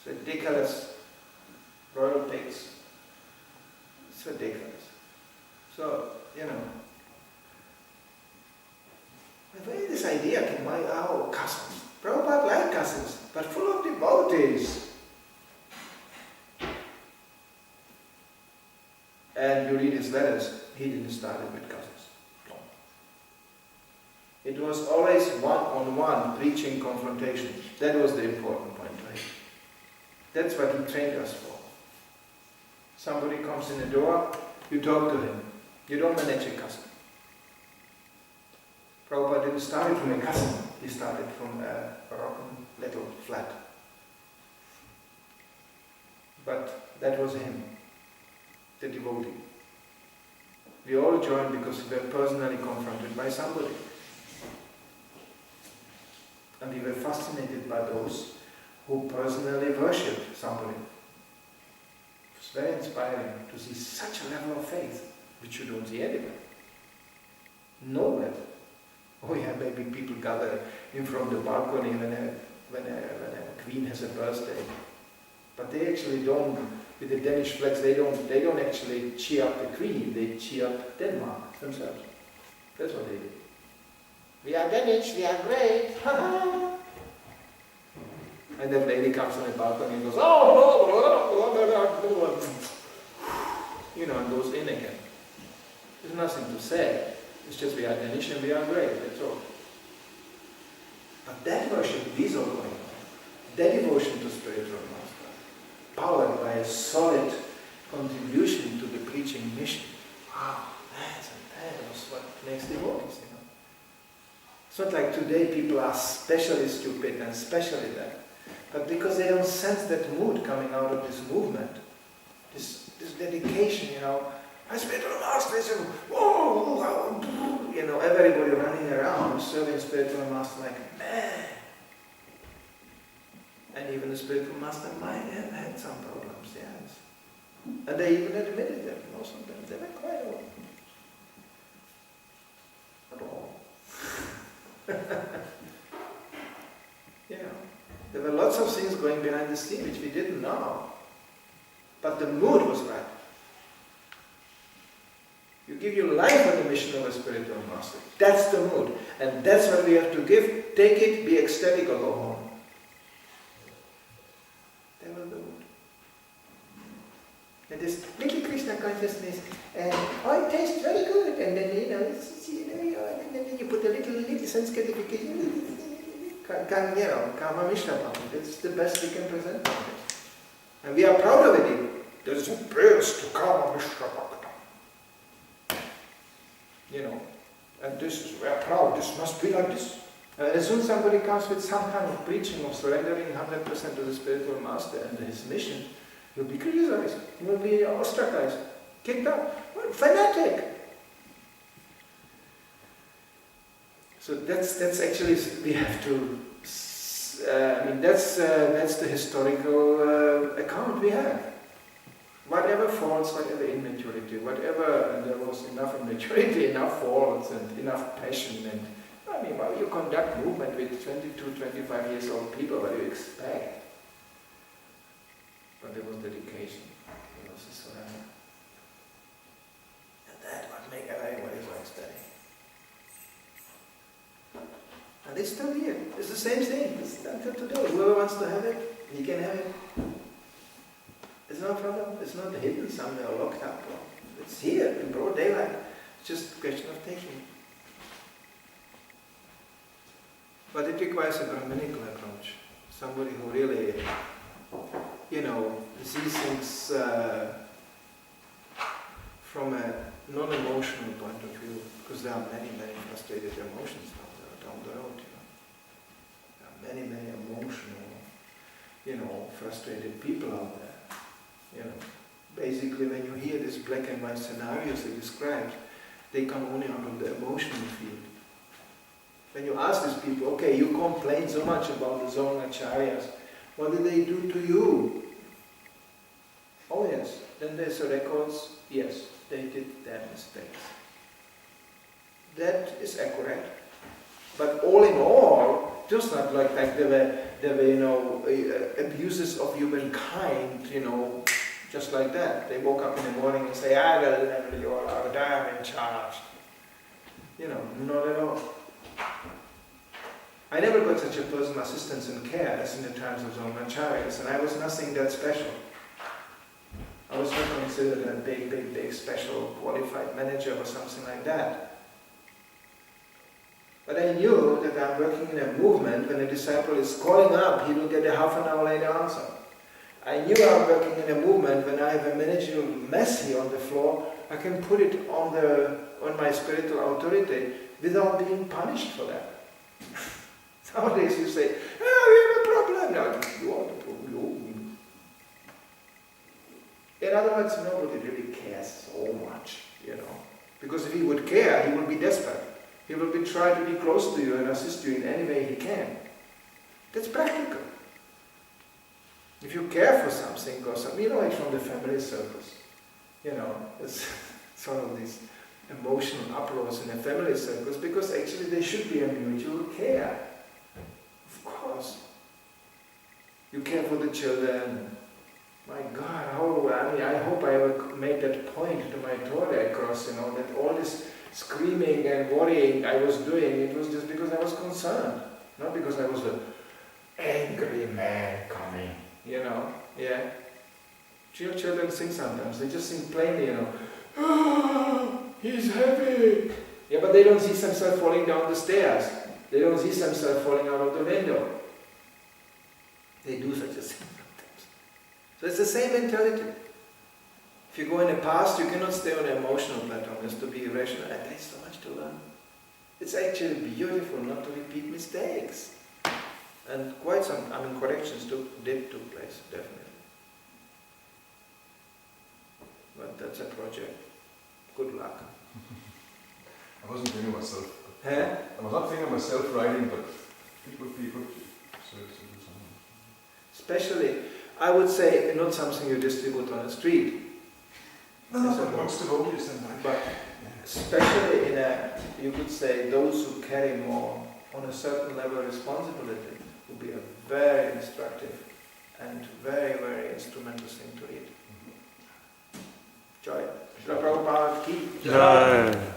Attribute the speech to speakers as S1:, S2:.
S1: ridiculous. Royal pigs. It's ridiculous. So, where this idea came, cousins. Prabhupada liked cousins, but full of devotees. And you read his letters, he didn't start it with cousins. No. It was always one-on-one preaching confrontation. That was the important point to him. That's what he trained us for. Somebody comes in the door, you talk to him. You don't manage a cousin. Prabhupada didn't start it from a cousin. He started from a rotten little flat. But that was him, the devotee. We all joined because we were personally confronted by somebody. And we were fascinated by those who personally worshipped somebody. It was very inspiring to see such a level of faith, which you don't see anywhere. Nowhere. Oh yeah, maybe people gather in front of the balcony when a queen has a birthday. But they actually don't, with the Danish flags, they don't actually cheer up the queen, they cheer up Denmark themselves. That's what they do. We are Danish, we are great, And that lady comes on the balcony and goes, and goes in again. There's nothing to say. It's just we are Danish and we are great, that's all. But that worship is all going on. That devotion to spiritual master, powered by a solid contribution to the preaching mission. Wow, that was what makes devotees, It's not like today people are especially stupid and especially that. But because they don't sense that mood coming out of this movement, this dedication, my spiritual master is, everybody running around serving spiritual master like man. And even the spiritual master might have had some problems, yes. And they even admitted them, sometimes they were quite old. Not all. There were lots of things going behind the scene which we didn't know. But the mood was right. You give your life on the mission of a spiritual master. That's the mood. And that's what we have to give. Take it, be ecstatic, or go home. That was the mood. And this little Krishna consciousness, it tastes very good. And then, and then you put a little sensitification. Karma Mishra Bhakti. That's the best we can present. And we are proud of it. There's a praise to Karma Mishra Bhakti. And we are proud, this must be like this. As soon as somebody comes with some kind of preaching of surrendering 100% to the spiritual master and his mission, you'll be criticized, you'll be ostracized, kicked out. What? Fanatic! So that's actually, we have to, that's the historical account we have. Whatever faults, whatever immaturity, whatever, there was enough immaturity, enough faults and enough passion. And you conduct movement with 22, 25 years old people, what do you expect? But there was dedication, there was a surrender. And that's what makes everybody so ecstatic. And it's still here. It's the same thing. It's nothing to do. Whoever wants to have it, he can have it. It's no problem. It's not hidden somewhere or locked up. It's here in broad daylight. It's just a question of taking it. But it requires a Brahminical approach. Somebody who really, sees things from a non-emotional point of view. Because there are many, many frustrated emotions down the road. There are many, many emotional, frustrated people out there. Basically when you hear these black and white scenarios they described, they come only out of the emotional field. When you ask these people, okay, you complain so much about the Zonacharyas, what did they do to you? Oh yes, then there's the records, yes, they did their mistakes. That is accurate. But all in all, just not like they were there were, abuses of humankind, just like that. They woke up in the morning and say, I will level you all out, I am in charge. Not at all. I never got such a personal assistance and care as in the times of Zomacharyas, and I was nothing that special. I was not considered a big, special qualified manager or something like that. But I knew that I'm working in a movement. When a disciple is calling up, he will get a half an hour later answer. I knew I'm working in a movement. When I have a managerial mess here on the floor, I can put it on my spiritual authority without being punished for that. Nowadays you say, we have a problem. No, you are the problem. In other words, nobody really cares so much, Because if he would care, he would be desperate. He will try to be close to you and assist you in any way he can. That's practical. If you care for something or something, it's from the family circles. It's sort of these emotional uproars in the family circles, because actually there should be a mutual care. Of course. You care for the children. My God, I hope I ever made that point to my Torah across, that all this screaming and worrying I was doing, it was just because I was concerned, not because I was an angry man coming, yeah. Children sing sometimes, they just sing plainly, he's happy. Yeah, but they don't see themselves falling down the stairs. They don't see themselves falling out of the window. They do such a thing sometimes. So it's the same mentality. If you go in the past, you cannot stay on the emotional platform, just to be irrational. And there's so much to learn. It's actually beautiful not to repeat mistakes. And quite some, corrections did took place, definitely. But that's a project. Good luck.
S2: I wasn't thinking of myself.
S1: Huh?
S2: I was not thinking of myself writing, but it would be good to do something.
S1: Especially, I would say, not something you distribute on the street.
S2: No, but amongst devotees and that.
S1: But especially you could say, those who carry more on a certain level of responsibility would be a very instructive and very, very instrumental thing to read. Joy. Srila Prabhupada ki.
S3: Jai.